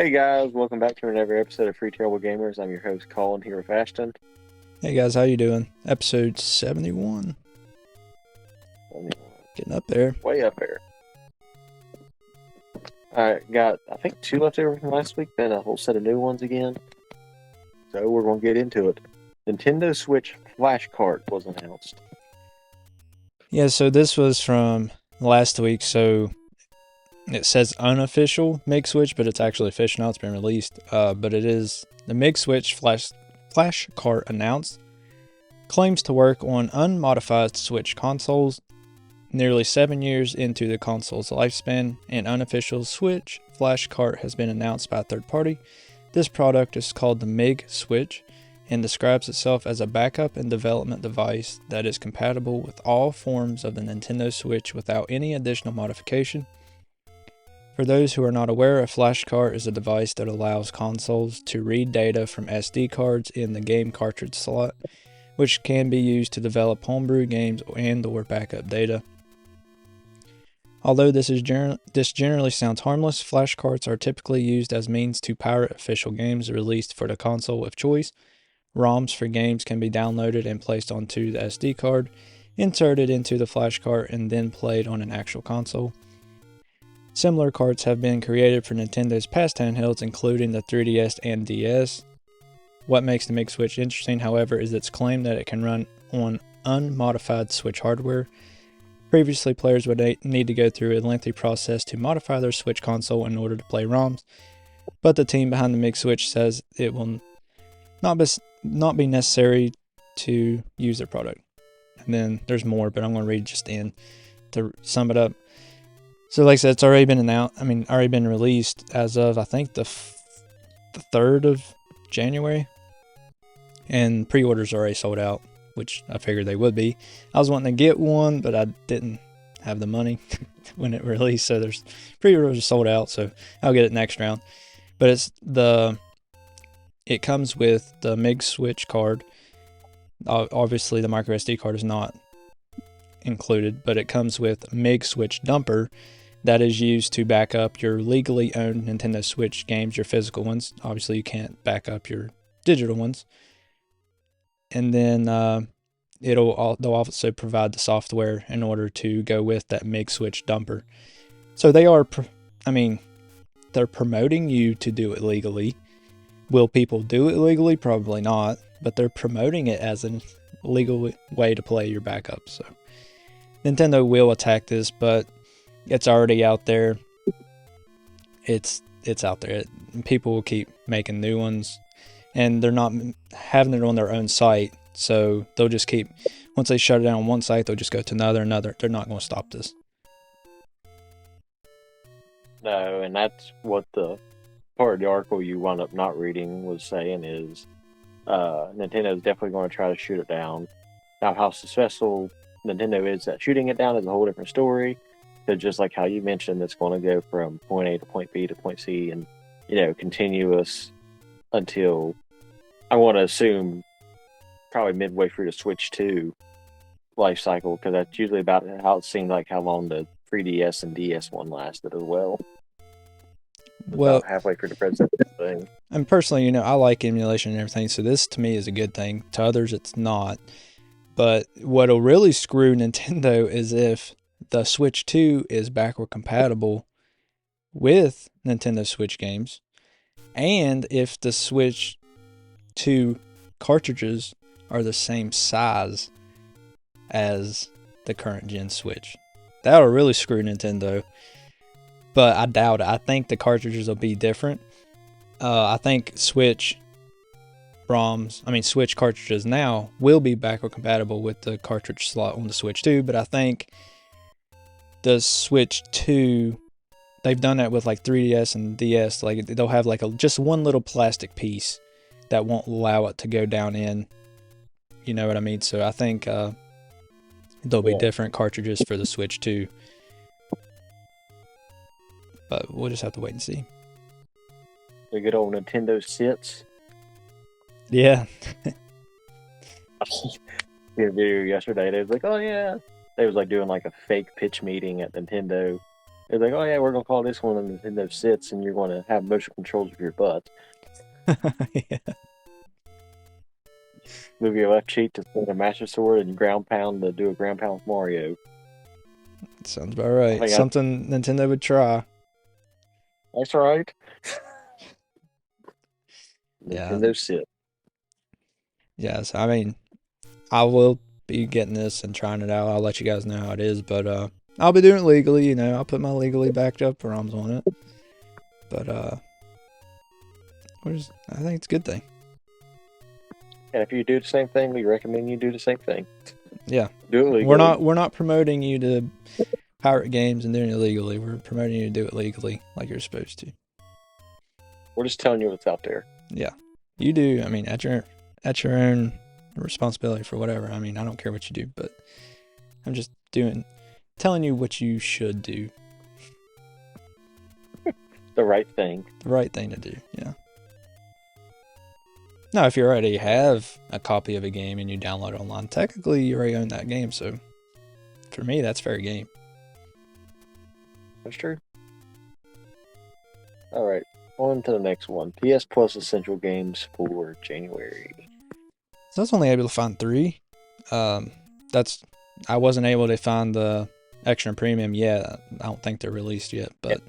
Hey guys, welcome back to another episode of Free Terrible Gamers. I'm your host Colin here with Ashton. Hey guys, how you doing? Episode 71. Getting up there. Way up there. Alright, got I think 2 left over from last week, then a whole set of new ones again. So we're gonna get into it. Nintendo Switch Flash Cart was announced. Yeah, so this was from last week, so it says unofficial MIG Switch, but it's actually official now, it's been released. But it is the MIG Switch Flash Cart announced. Claims to work on unmodified Switch consoles. Nearly 7 years into the console's lifespan, an unofficial Switch Flash Cart has been announced by a third party. This product is called the MIG Switch and describes itself as a backup and development device that is compatible with all forms of the Nintendo Switch without any additional modification. For those who are not aware, a flash cart is a device that allows consoles to read data from SD cards in the game cartridge slot, which can be used to develop homebrew games and/or backup data. Although this generally sounds harmless, flash carts are typically used as means to pirate official games released for the console of choice. ROMs for games can be downloaded and placed onto the SD card, inserted into the flash cart, and then played on an actual console. Similar carts have been created for Nintendo's past handhelds, including the 3DS and DS. What makes the MIG Switch interesting, however, is its claim that it can run on unmodified Switch hardware. Previously, players would need to go through a lengthy process to modify their Switch console in order to play ROMs, but the team behind the MIG Switch says it will not be necessary to use their product. And then there's more, but I'm going to read just in to sum it up. So like I said, it's already been released as of, I think, the 3rd of January. And pre-orders are already sold out, which I figured they would be. I was wanting to get one, but I didn't have the money when it released. So there's pre-orders are sold out, so I'll get it next round. But it comes with the MIG Switch card. Obviously, the micro SD card is not included, but it comes with MIG Switch Dumper that is used to back up your legally owned Nintendo Switch games, your physical ones. Obviously, you can't back up your digital ones. And then they'll also provide the software in order to go with that MIG Switch Dumper. So they're promoting you to do it legally. Will people do it legally? Probably not, but they're promoting it as a legal way to play your backup. So Nintendo will attack this, but it's already out there. It's out there. People will keep making new ones, and they're not having it on their own site. So they'll just keep, once they shut it down on one site, they'll just go to another. They're not going to stop this. No, and that's what the part of the article you wound up not reading was saying is Nintendo is definitely going to try to shoot it down. Now, how successful Nintendo is at shooting it down is a whole different story. Because just like how you mentioned, it's going to go from point A to point B to point C and, continuous until, I want to assume, probably midway through the Switch 2 life cycle, because that's usually about how it seemed like how long the 3DS and DS one lasted as well. Well, about halfway through the present thing. And personally, I like emulation and everything, so this to me is a good thing. To others, it's not. But what'll really screw Nintendo is if the Switch 2 is backward compatible with Nintendo Switch games, and if the Switch 2 cartridges are the same size as the current gen Switch. That'll really screw Nintendo. But I doubt it. I think the cartridges will be different. I think Switch cartridges now will be backward compatible with the cartridge slot on the Switch 2, but I think the Switch 2, they've done that with like 3DS and DS. Like they'll have like just one little plastic piece that won't allow it to go down in. You know what I mean? So I think there'll be different cartridges for the Switch 2. But we'll just have to wait and see. The good old Nintendo sits. Yeah. I seen a video yesterday. They was like, oh yeah. They was like doing like a fake pitch meeting at Nintendo. It's like, oh yeah, we're gonna call this one the Nintendo Sits, and you're gonna have motion controls with your butt. Yeah, Move your left cheek to swing a Master Sword, and ground pound to do a ground pound with Mario. sounds about I right. think Something Nintendo would try. that's right. Yeah, Nintendo Sit. yes. I mean, I will be getting this and trying it out. I'll let you guys know how it is, but I'll be doing it legally. You know, I'll put my legally backed up ROMs on it. But I think it's a good thing. And if you do the same thing, we recommend you do the same thing. Yeah, Do it legally. we're not promoting you to pirate games and doing it illegally. We're promoting you to do it legally, like you're supposed to. We're just telling you what's out there. Yeah, you do. I mean, at your own responsibility for whatever. I mean, I don't care what you do, but I'm just telling you what you should do. The right thing. The right thing to do. Yeah. Now, if you already have a copy of a game and you download it online, technically you already own that game. So, for me, that's fair game. That's true. All right, on to the next one. PS Plus Essential Games for January. So I was only able to find 3. I wasn't able to find the extra and premium yet. I don't think they're released yet, but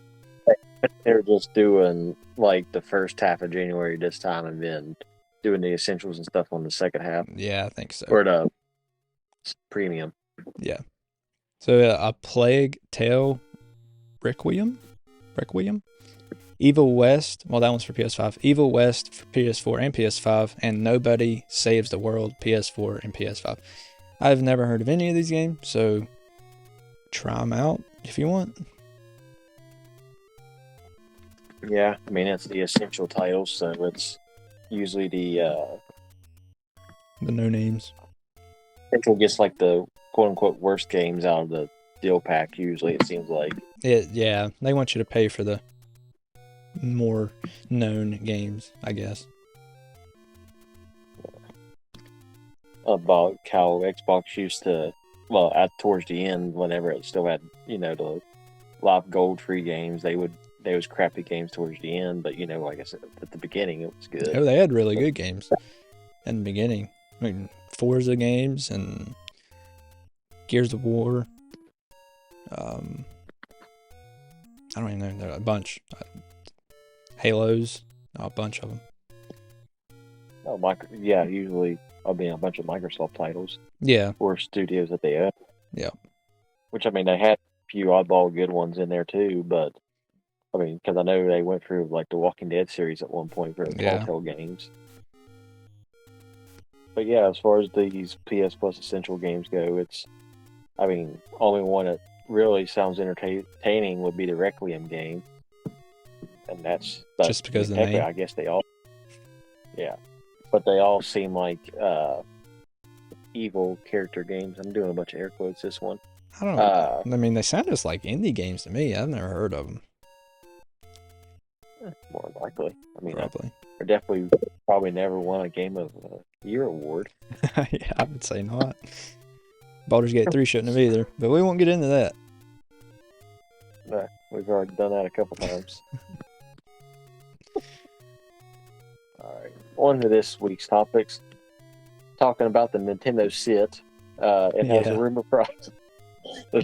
They're just doing like the first half of January this time, and then doing the essentials and stuff on the second half, yeah, I think so. or the premium. Yeah. So a Plague Tale Requiem, Evil West. Well, that one's for PS5. Evil West for PS4 and PS5, and Nobody Saves the World PS4 and PS5. I've never heard of any of these games, so try them out if you want. Yeah, I mean it's the essential titles, so it's usually the no names. essential gets like the quote unquote worst games out of the deal pack. Usually, it seems like. Yeah, they want you to pay for the more known games, I guess. About how Xbox used to, well, towards the end, whenever it still had, the live gold free games, they was crappy games towards the end, but like I said, at the beginning it was good. Oh, they had really good games in the beginning. I mean, Forza games and Gears of War. I don't even know. There are a bunch. Halos, a bunch of them. Oh, yeah, usually a bunch of Microsoft titles. Yeah. Or studios that they own. Yeah. Which, I mean, they had a few oddball good ones in there too, but I mean, because I know they went through like the Walking Dead series at one point for the Telltale games. But yeah, as far as these PS Plus Essential games go, only one that really sounds entertaining would be the Requiem game. And that's just because of the name. I guess they all, yeah, but they all seem like evil character games. I'm doing a bunch of air quotes this one. I don't know. I mean, they sound just like indie games to me. I've never heard of them. More likely. I mean, probably. I definitely probably never won a Game of the Year award. Yeah, I would say not. Baldur's Gate 3 shouldn't have either, but we won't get into that. No, we've already done that a couple times. All right, on to this week's topics. Talking about the Nintendo Sit. It has a rumor price.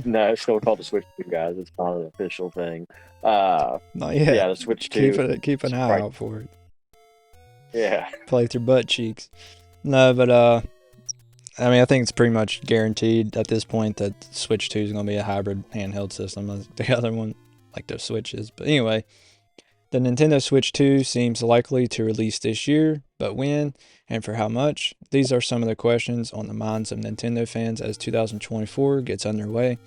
No, it's still called the Switch 2, guys. It's not an official thing. Not yet. Yeah, the Switch 2. Keep an eye out for it. Yeah. Play with your butt cheeks. No, but I mean, I think it's pretty much guaranteed at this point that Switch 2 is going to be a hybrid handheld system like the other one, like the Switch is. But anyway, the Nintendo Switch 2 seems likely to release this year, but when and for how much? These are some of the questions on the minds of Nintendo fans as 2024 gets underway.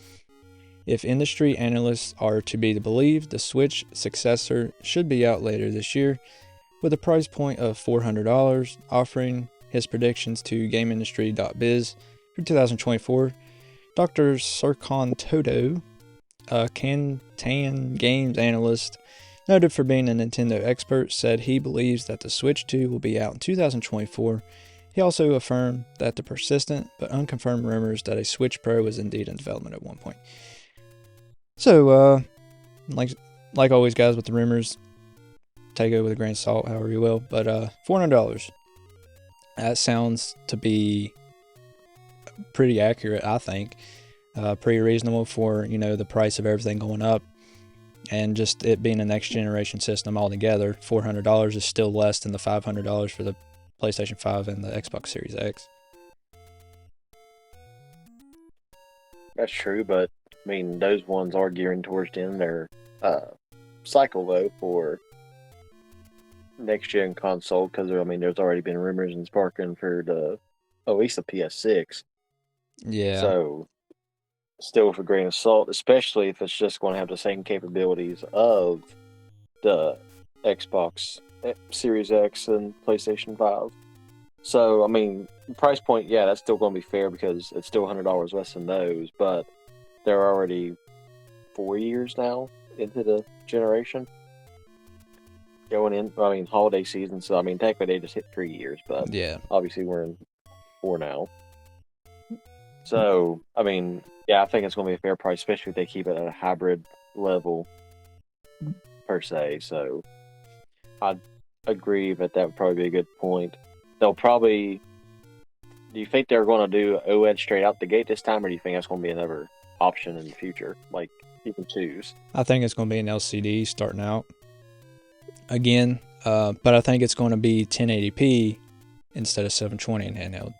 If industry analysts are to be believed, the Switch successor should be out later this year, with a price point of $400, offering his predictions to GameIndustry.biz for 2024. Dr. Serkan Toto, a Kantan Games analyst, noted for being a Nintendo expert, said he believes that the Switch 2 will be out in 2024. He also affirmed that the persistent but unconfirmed rumors that a Switch Pro was indeed in development at one point. So, like always, guys, with the rumors, take it with a grain of salt, however you will. But $400. That sounds to be pretty accurate, I think. Pretty reasonable for, the price of everything going up. And just it being a next generation system altogether, $400 is still less than the $500 for the PlayStation 5 and the Xbox Series X. That's true, but I mean, those ones are gearing towards the end of their cycle, though, for next gen console, because there's already been rumors and sparking for at least the PS6. Yeah. So, still with a grain of salt, especially if it's just going to have the same capabilities of the Xbox Series X and PlayStation 5. So, I mean, price point, yeah, that's still going to be fair because it's still $100 less than those, but they're already 4 years now into the generation. Going in, holiday season, so, technically they just hit 3 years, but yeah, obviously we're in 4 now. So, yeah, I think it's going to be a fair price, especially if they keep it at a hybrid level, per se. So, I'd agree that would probably be a good point. They'll probably... Do you think they're going to do OLED straight out the gate this time, or do you think that's going to be another option in the future? Like, you can choose. I think it's going to be an LCD starting out again, but I think it's going to be 1080p instead of 720 in handheld.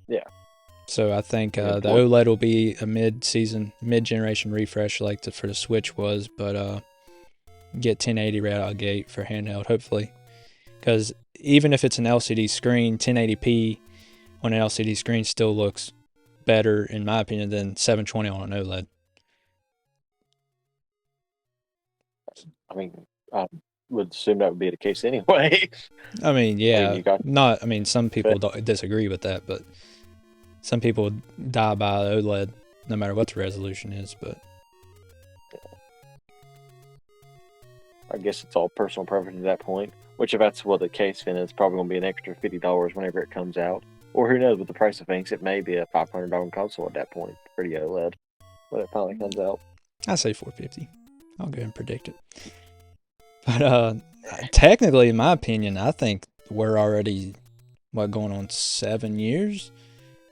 Yeah. So I think the OLED will be a mid-generation refresh like for the Switch was, but get 1080 right out of the gate for handheld, hopefully. Because even if it's an LCD screen, 1080p on an LCD screen still looks better, in my opinion, than 720 on an OLED. I would assume that would be the case anyway. Yeah. Some people disagree with that, but some people die by OLED no matter what the resolution is, but I guess it's all personal preference at that point. Which, if that's what the case, then it's probably going to be an extra $50 whenever it comes out. Or who knows, with the price of things, it may be a $500 console at that point for the OLED when it finally comes out. I say $450. I'll go ahead and predict it. But technically, in my opinion, I think we're already going on 7 years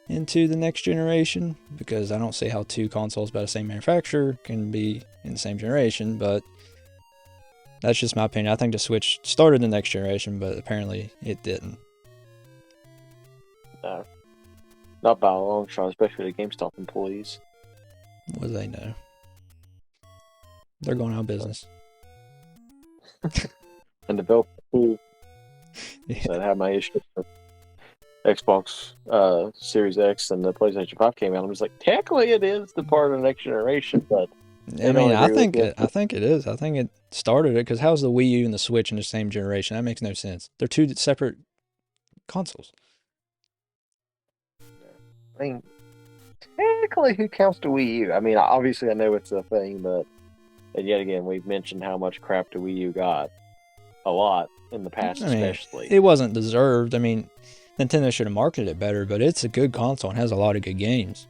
into the next generation, because I don't see how two consoles by the same manufacturer can be in the same generation, but that's just my opinion. I think the Switch started the next generation, but apparently it didn't. No. Not by a long shot, especially the GameStop employees. What do they know? They're going out of business. And developer too. Yeah. So I had my issue with Xbox Series X and the PlayStation 5 came out. I'm just like, technically it is the part of the next generation, but I think it is. I think it started it, because how's the Wii U and the Switch in the same generation? That makes no sense. They're two separate consoles. Technically, who counts the Wii U? Obviously I know it's a thing, but and yet again, we've mentioned how much crap the Wii U got a lot in the past, especially. It wasn't deserved. Nintendo should have marketed it better, but it's a good console and has a lot of good games.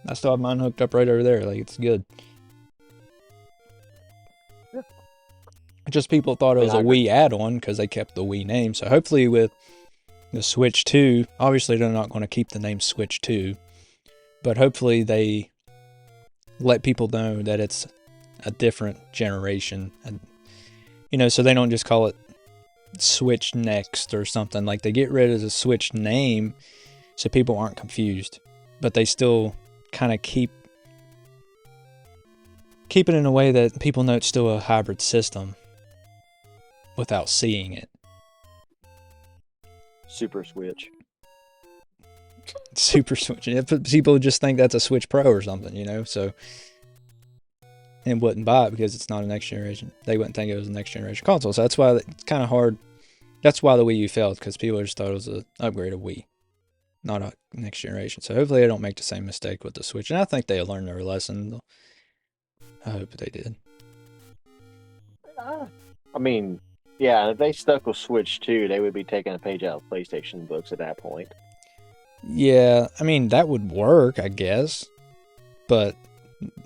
I still have mine hooked up right over there. Like, it's good. Yeah. Just people thought it was a Wii add-on because they kept the Wii name. So hopefully with the Switch 2, obviously they're not going to keep the name Switch 2, but hopefully they let people know that it's a different generation, and so they don't just call it Switch Next or something. Like, they get rid of the Switch name so people aren't confused, but they still kind of keep it in a way that people know it's still a hybrid system without seeing it. Super Switch. People just think that's a Switch Pro or something, so, and wouldn't buy it because it's not a next generation. They wouldn't think it was a next generation console. So that's why it's kind of hard. That's why the Wii U failed, because people just thought it was an upgrade of Wii, not a next generation. So hopefully they don't make the same mistake with the Switch. And I think they learned their lesson. I hope they did. Yeah, if they stuck with Switch 2, they would be taking a page out of PlayStation books at that point. Yeah, that would work, I guess. But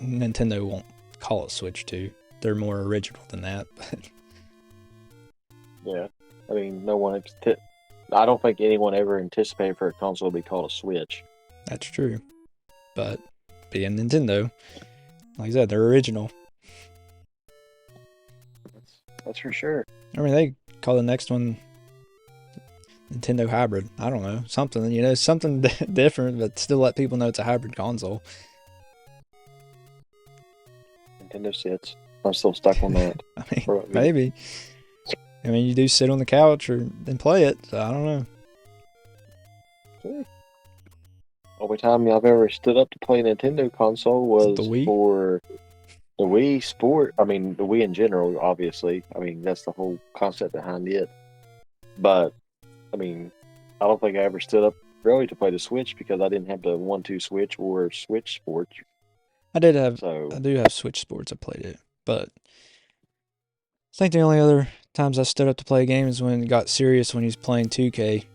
Nintendo won't call it Switch 2. They're more original than that. But Yeah. I mean, no one. I don't think anyone ever anticipated for a console to be called a Switch. that's true. But being Nintendo, like I said, they're original. That's for sure. I mean, they call the next one Nintendo Hybrid. I don't know. Something, something different, but still let people know it's a hybrid console. Nintendo sits. I'm still stuck on that. I mean, maybe. I mean, you do sit on the couch and play it, so I don't know. Sure. Only time I've ever stood up to play a Nintendo console was the Wii? For the Wii Sport. I mean, the Wii in general, obviously. I mean, that's the whole concept behind it. But, I mean, I don't think I ever stood up really to play the Switch because I didn't have the 1-2 Switch or Switch Sports. I do have Switch Sports. I played it, but I think the only other times I stood up to play a game is when it got serious when he was playing 2K,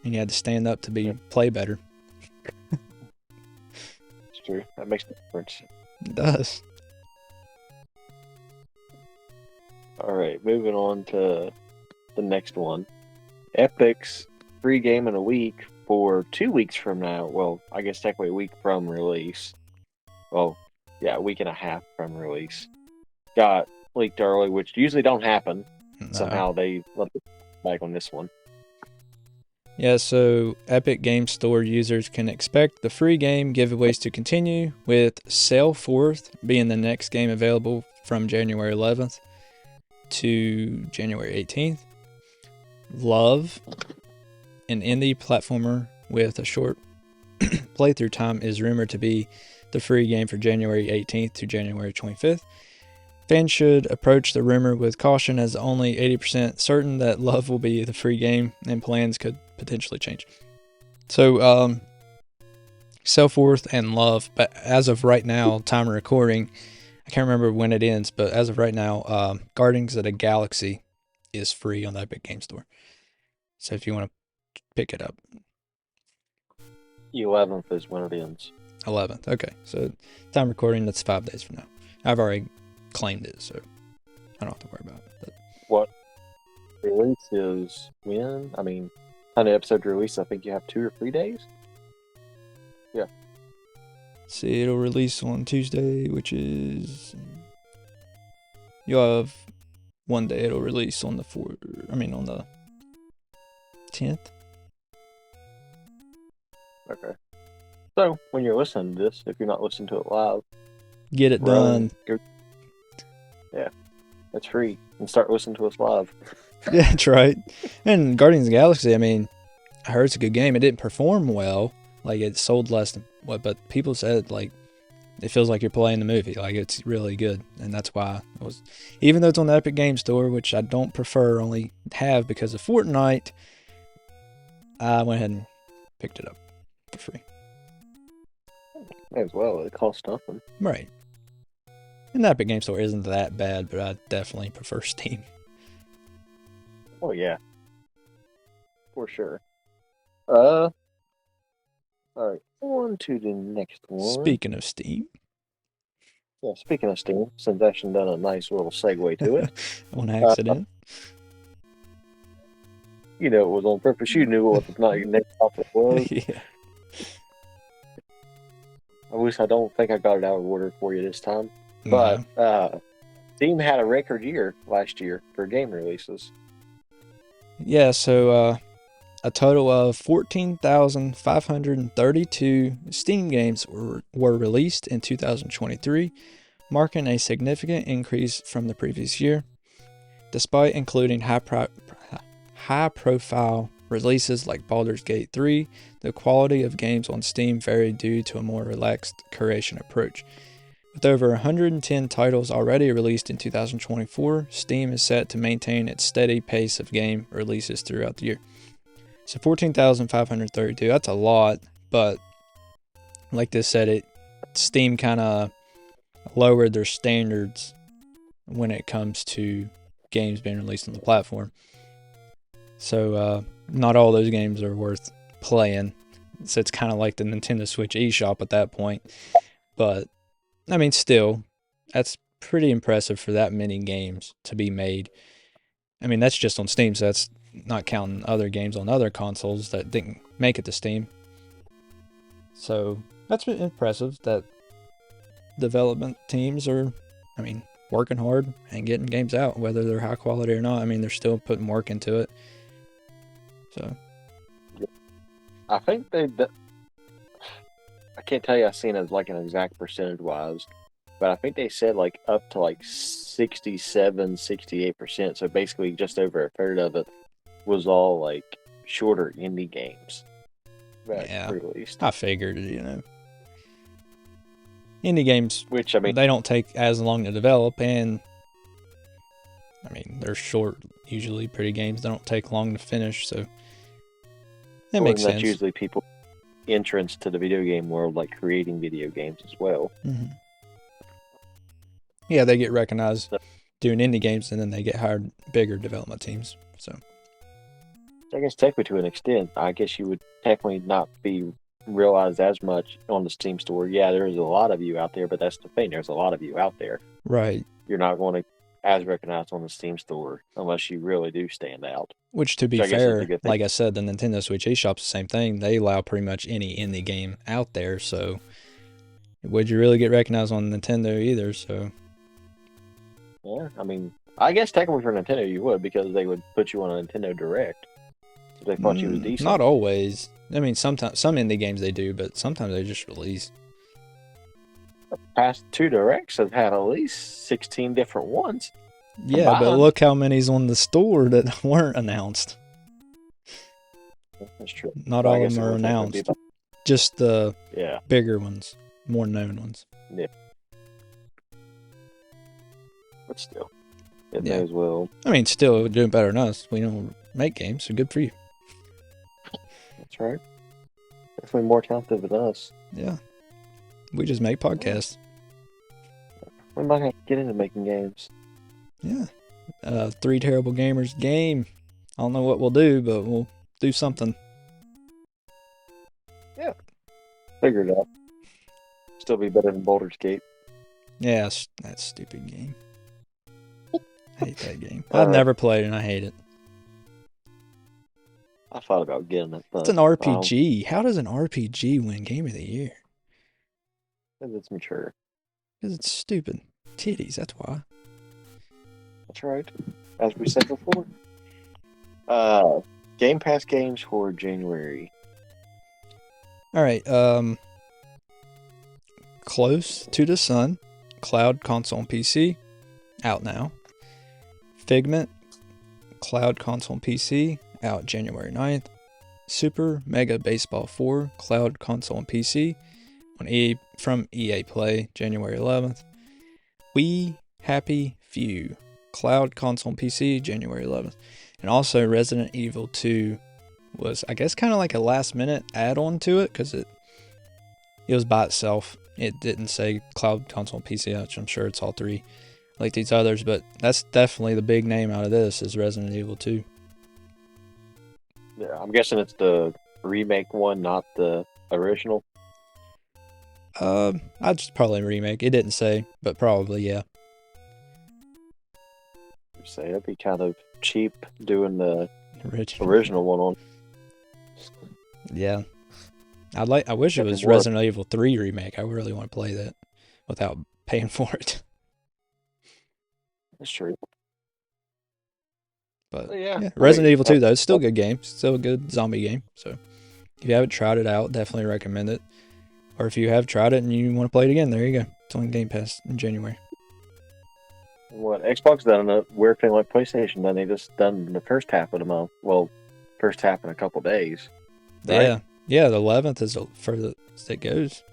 and you had to stand up to play better. It's true. That makes a difference. It does. All right, moving on to the next one. Epic's free game in a week for 2 weeks from now. Well, I guess technically a week from release. Well, yeah, a week and a half from release. Got leaked early, which usually don't happen. No. Somehow they let it back on this one. Yeah, so Epic Game Store users can expect the free game giveaways to continue, with Sail Forth being the next game available from January 11th to January 18th. Love, an indie platformer with a short playthrough time, is rumored to be the free game for January 18th to January 25th. Fans should approach the rumor with caution, as only 80% certain that Love will be the free game, and plans could potentially change. So, Sail Forth and Love, but as of right now, time of recording, I can't remember when it ends, but as of right now, Guardians of the Galaxy is free on the Epic Game Store. So if you want to pick it up. 11th is when it ends. 11th, okay. So time recording, that's 5 days from now. I've already claimed it, so I don't have to worry about it. But What release is when? I mean, on the episode release, I think you have 2 or 3 days. Yeah. see, it'll release on Tuesday, which is... You'll have one day it'll release on the 10th. Okay. So, when you're listening to this, if you're not listening to it live, Get it done. Yeah, it's free. And start listening to us live. Yeah, that's right. And Guardians of the Galaxy, I mean, I heard it's a good game. It didn't perform well. Like, it sold less than what, but people said, like, it feels like you're playing the movie. Like, it's really good. And that's why it was, even though it's on the Epic Game Store, which I don't prefer, only have because of Fortnite, I went ahead and picked it up for free. May as well. It costs nothing. Right. And the Epic Game Store isn't that bad, but I definitely prefer Steam. Oh, yeah. For sure. Alright, on to the next one. Speaking of Steam. Yeah, speaking of Steam, since Ashton done a nice little segue to it. On accident. You know it was on purpose. You knew what the next topic was. Yeah. I don't think I got it out of order for you this time. No. But Steam had a record year last year for game releases. Yeah, so a total of 14,532 Steam games were released in 2023, marking a significant increase from the previous year. Despite including high-profile releases like Baldur's Gate 3, the quality of games on Steam varied due to a more relaxed curation approach. With over 110 titles already released in 2024, Steam is set to maintain its steady pace of game releases throughout the year. So 14,532, that's a lot, but like this said, Steam kind of lowered their standards when it comes to games being released on the platform. So not all those games are worth playing. So it's kind of like the Nintendo Switch eShop at that point. But I mean, still, That's pretty impressive for that many games to be made. I mean, that's just on Steam, so that's not counting other games on other consoles that didn't make it to Steam. So that's impressive that development teams are, I mean, working hard and getting games out, whether they're high quality or not. I mean, they're still putting work into it. So I think I can't tell you I've seen it like an exact percentage wise, but I think they said like up to like 67, 68%. So basically just over a third of it was all like shorter indie games that released. I figured, indie games, which I mean, they don't take as long to develop, and I mean, they're short, usually pretty games. They don't take long to finish, so that makes sense. That's usually people entrance to the video game world, like creating video games as well. Mm-hmm. Yeah, they get recognized doing indie games, and then they get hired bigger development teams. So I guess technically to an extent, I guess you would technically not be realized as much on the Steam store. Yeah, there's a lot of you out there, but that's the thing. There's a lot of you out there. Right. You're not going to as recognized on the Steam store unless you really do stand out. Which, to be fair, like I said, the Nintendo Switch eShop's the same thing. They allow pretty much any indie game out there, so would you really get recognized on Nintendo either? So yeah, I mean, I guess technically for Nintendo you would, because they would put you on a Nintendo Direct if they thought you was decent. Not always. I mean, sometimes some indie games they do, but sometimes they just release. The past 2 Directs have had at least 16 different ones. Yeah, combined. But look how many's on the store that weren't announced. That's true. Not all of them are announced. Just the bigger ones, more known ones. Yeah. But still, it may as well. I mean, still doing better than us. We don't make games, so good for you. That's right. Definitely more talented than us. Yeah. We just make podcasts. We might have to get into making games. Yeah. 3 Terrible Gamers game. I don't know what we'll do, but we'll do something. Yeah. Figure it out. Still be better than Baldur's Gate. Yeah, that stupid game. I hate that game. I've never played it and I hate it. I thought about getting it. It's an RPG. How does an RPG win Game of the Year? Because it's mature. Because it's stupid. Titties, that's why. That's right. As we said before. Game Pass games for January. Alright, Close to the Sun, Cloud Console and PC, out now. Figment, Cloud Console and PC, out January 9th. Super Mega Baseball 4, Cloud Console and PC, from EA Play, January 11th. We Happy Few, Cloud Console and PC, January 11th. And also Resident Evil 2 was, I guess, kind of like a last minute add-on to it, because it was by itself. It didn't say Cloud Console and PC, which I'm sure it's all 3 like these others, but that's definitely the big name out of this is Resident Evil 2. Yeah, I'm guessing it's the remake one, not the original. I'd just probably remake. It didn't say, but probably, yeah. Say it'd be kind of cheap doing the original one on. Yeah. I wish it was Resident Evil 3 remake. I really want to play that without paying for it. That's true. But yeah, Resident Evil 2 though, it's still a good game. Still a good zombie game. So if you haven't tried it out, definitely recommend it. Or if you have tried it and you want to play it again, there you go. It's on Game Pass in January. What Xbox done a weird thing like PlayStation done. They just done the first half of the month. Well, first half in a couple days. Right? Yeah. The 11th is the furthest it goes,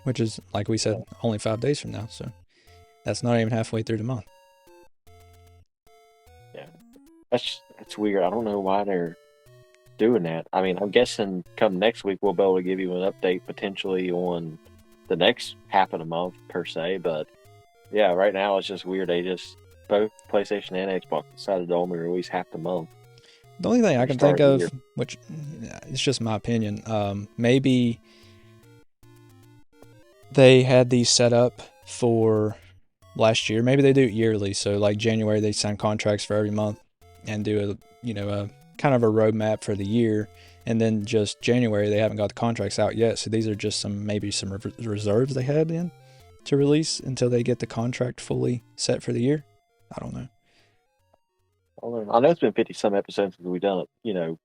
which is, like we said, only 5 days from now. So that's not even halfway through the month. Yeah, that's weird. I don't know why they're doing that. I mean, I'm guessing come next week we'll be able to give you an update potentially on the next half of the month per se, but yeah, right now it's just weird. They just both PlayStation and Xbox decided to only release half the month. The only thing I can think of, which it's just my opinion, maybe they had these set up for last year. Maybe they do it yearly. So like January, they sign contracts for every month and do a kind of a roadmap for the year. And then just January, they haven't got the contracts out yet. So these are just some reserves they had in to release until they get the contract fully set for the year. I don't know. I know it's been 50 some episodes since we've done it,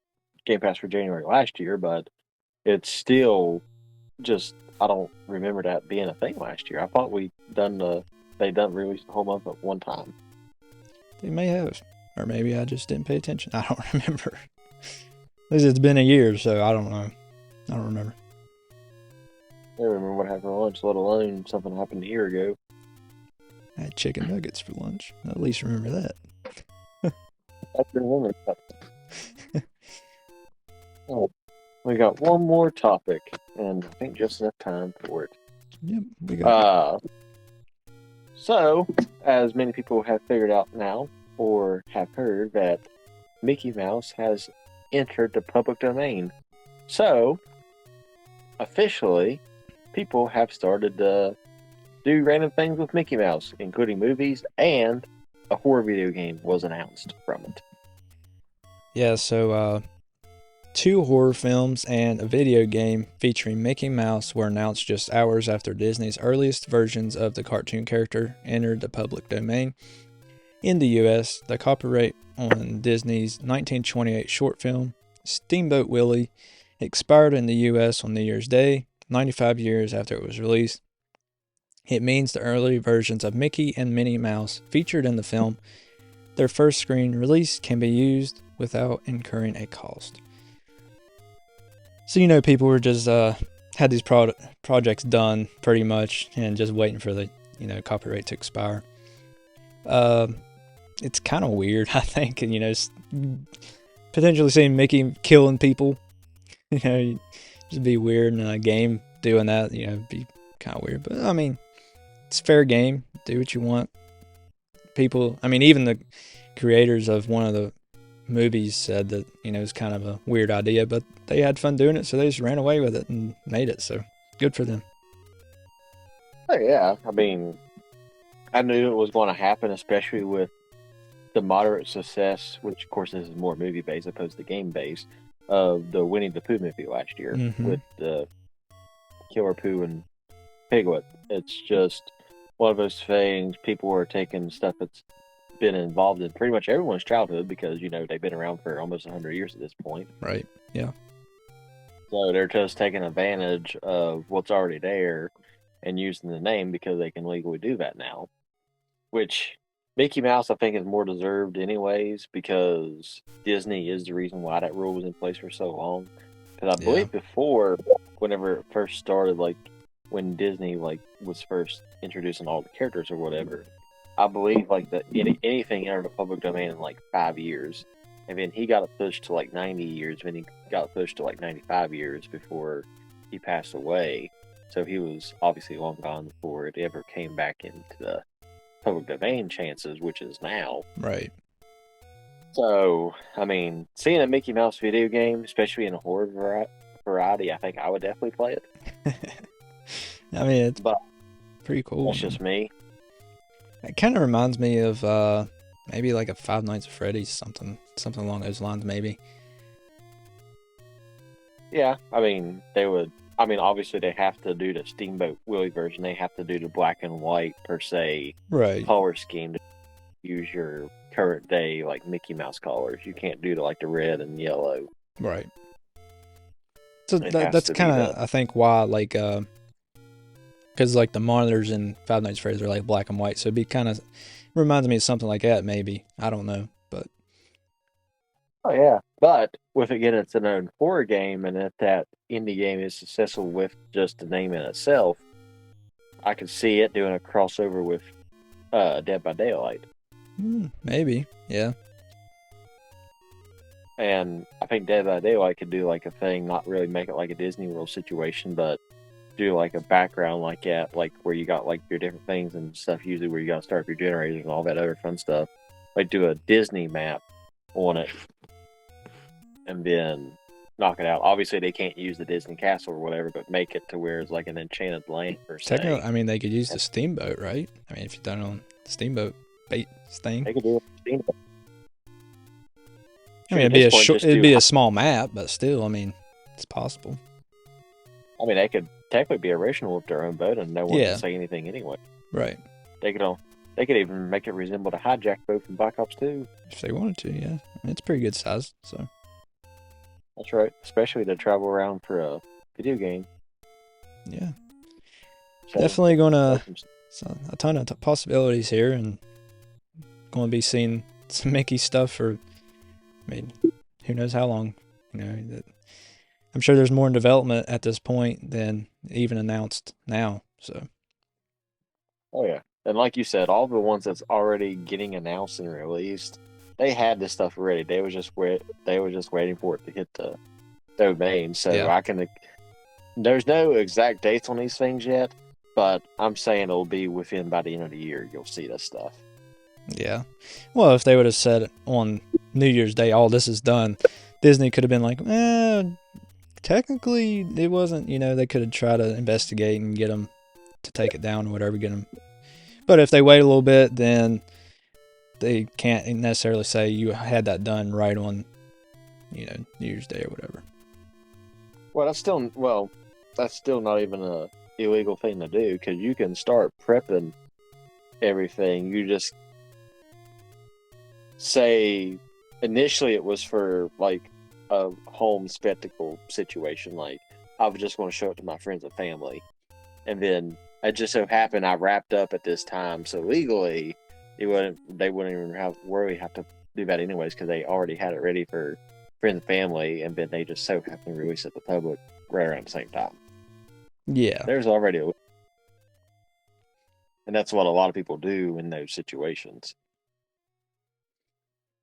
Game Pass for January last year, but it's still just, I don't remember that being a thing last year. I thought they released the whole month at one time. They may have, or maybe I just didn't pay attention. I don't remember. At least it's been a year, so I don't know. I don't remember. I don't remember what happened for lunch, let alone something happened a year ago. I had chicken nuggets for lunch. I at least remember that. I can remember that. Oh, we got one more topic, and I think just enough time for it. Yep, we got it. So, as many people have figured out now, or have heard, that Mickey Mouse has entered the public domain. So, officially, people have started to do random things with Mickey Mouse, including movies, and a horror video game was announced from it. Yeah, so 2 horror films and a video game featuring Mickey Mouse were announced just hours after Disney's earliest versions of the cartoon character entered the public domain. In the US, the copyright on Disney's 1928 short film, Steamboat Willie, expired in the US on New Year's Day, 95 years after it was released. It means the early versions of Mickey and Minnie Mouse featured in the film, their first screen release, can be used without incurring a cost. So, people were just had these projects done pretty much and just waiting for the copyright to expire. It's kind of weird, I think, and potentially seeing Mickey killing people, just be weird in a game doing that, be kind of weird. But I mean, it's fair game. Do what you want. People, even the creators of one of the movies said that, it's kind of a weird idea, but they had fun doing it, so they just ran away with it and made it. So good for them. Oh, yeah. I knew it was going to happen, especially with the moderate success, which, of course, this is more movie-based opposed to game-based, of the Winnie the Pooh movie last year with the Killer Pooh and Piglet. It's just one of those things. People are taking stuff that's been involved in pretty much everyone's childhood because, they've been around for almost 100 years at this point. Right, yeah. So they're just taking advantage of what's already there and using the name because they can legally do that now. Which Mickey Mouse, I think, is more deserved anyways because Disney is the reason why that rule was in place for so long. Because I believe before, whenever it first started, like when Disney was first introducing all the characters or whatever, I believe that anything entered the public domain in 5 years. And then he got it pushed to 90 years, then he got it pushed to 95 years before he passed away. So he was obviously long gone before it ever came back into the public domain chances, which is now. Right. So, seeing a Mickey Mouse video game, especially in a horror variety, I think I would definitely play it. It's pretty cool. That's just me. It kind of reminds me of maybe like a Five Nights at Freddy's, something along those lines, maybe. Yeah, they would. Obviously they have to do the Steamboat Willie version. They have to do the black and white per se color scheme to use your current day Mickey Mouse colors. You can't do the red and yellow. Right. So that's kind of I think why because the monitors in Five Nights at Freddy's are black and white, so it'd be kind of reminds me of something like that. Maybe, I don't know, but oh yeah. But with again, it's an own horror game, and if that indie game is successful with just the name in itself, I could see it doing a crossover with Dead by Daylight. Maybe, yeah. And I think Dead by Daylight could do a thing, not really make it like a Disney World situation, but do a background where you got your different things and stuff, usually where you got to start up your generators and all that other fun stuff. Do a Disney map on it, and then knock it out. Obviously, they can't use the Disney Castle or whatever, but make it to where it's like an enchanted land per Technically, se. I mean, they could use the steamboat, right? I mean, if you've done it on the steamboat bait thing. They could do it. I mean, it'd be a small map, but still, I mean, it's possible. I mean, they could technically be original with their own boat, and no one Yeah. would say anything anyway. Right. They could even make it resemble the hijack boat from Black Ops 2. If they wanted to, yeah. I mean, it's pretty good size, so. That's right, especially to travel around for a video game. Yeah. So, definitely gonna a ton of possibilities here, and going to be seeing some Mickey stuff for, I mean, who knows how long. You know, I'm sure there's more in development at this point than even announced now. So. Oh yeah, and like you said, all the ones that's already getting announced and released, they had this stuff ready. They were just waiting for it to hit the domain. So Yeah. There's no exact dates on these things yet, but I'm saying it'll be within by the end of the year. You'll see this stuff. Yeah. Well, if they would have said on New Year's Day, all this is done, Disney could have been like, technically it wasn't. You know, they could have tried to investigate and get them to take it down or whatever, get them. But if they wait a little bit, then they can't necessarily say you had that done right on, New Year's Day or whatever. Well, that's still not even a illegal thing to do, because you can start prepping everything. You just say initially it was for like a home spectacle situation, like I was just going to show it to my friends and family, and then it just so happened I wrapped up at this time, so legally they wouldn't even have to do that anyways, because they already had it ready for friends and family, and then they just so happened to release it to the public right around the same time. Yeah. There's already and that's what a lot of people do in those situations.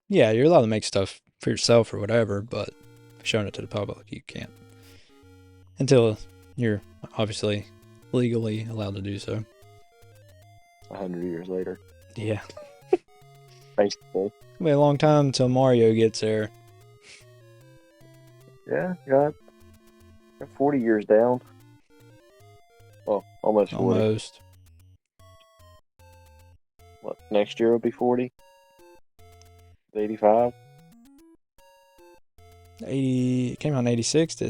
Yeah, you're allowed to make stuff for yourself or whatever, but showing it to the public, you can't. Until you're obviously legally allowed to do so. 100 years later. Yeah. Basically. It'll be a long time until Mario gets there. Yeah, got 40 years down. Well, almost 40. Almost. What, next year will be 40? 85? 80, it came out in 86.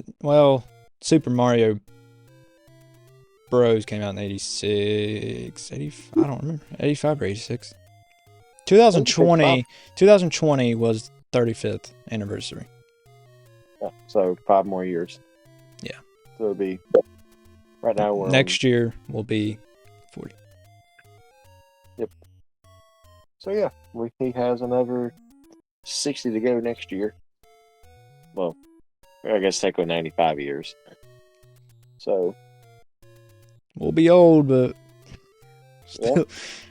Super Mario Bros came out in 86, 80, I don't remember, 85 or 86. 2020 was 35th anniversary. Yeah, so 5 more years. Yeah. So it'll be, right now we're next year will be 40. Yep. So yeah, he has another 60 to go next year. Well, I guess technically 95 years. So we'll be old, but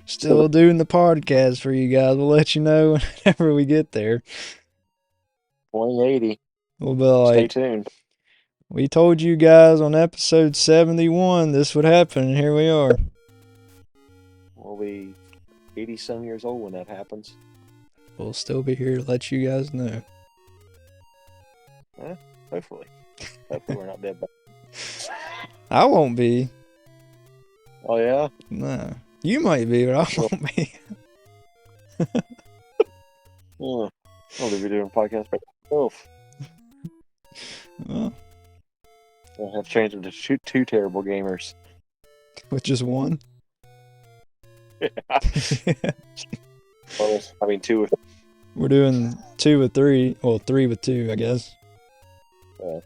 still doing the podcast for you guys. We'll let you know whenever we get there. 2080. We'll be like, stay tuned. We told you guys on episode 71 this would happen, and here we are. We'll be 80-some years old when that happens. We'll still be here to let you guys know. Hopefully. Hopefully we're not dead. I won't be. Oh, yeah? No. You might be, but I won't be. I'll be doing a podcast by myself. Well, I'll have changed it to two terrible gamers. with just one? Well, I mean, 2 with... We're doing 2 with 3. Well, 3 with 2, I guess. Yeah.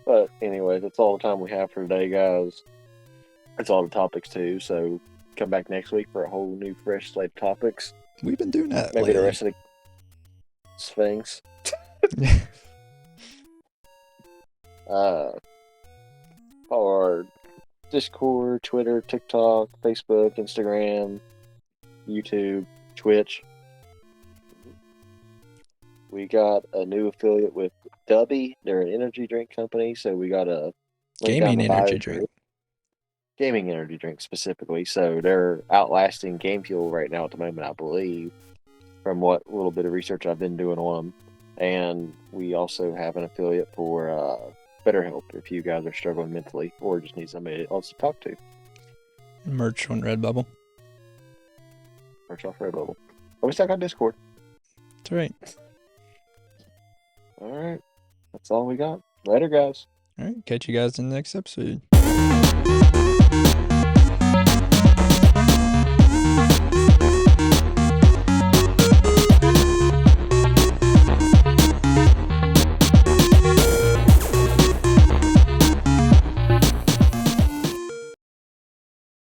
But anyway, that's all the time we have for today, guys. That's all the topics, too. So come back next week for a whole new, fresh slate of topics. We've been doing that Maybe lately. the rest of the Sphinx. Our Discord, Twitter, TikTok, Facebook, Instagram, YouTube, Twitch. We got a new affiliate with Dubby. They're an energy drink company, so we got a gaming energy drink. Gaming energy drink specifically. So they're outlasting Game Fuel right now at the moment, I believe, from what little bit of research I've been doing on them. And we also have an affiliate for BetterHelp if you guys are struggling mentally or just need somebody else to talk to. Merch on Redbubble. Merch off Redbubble. Oh, we still got Discord. That's right. All right. That's all we got. Later, guys. All right. Catch you guys in the next episode.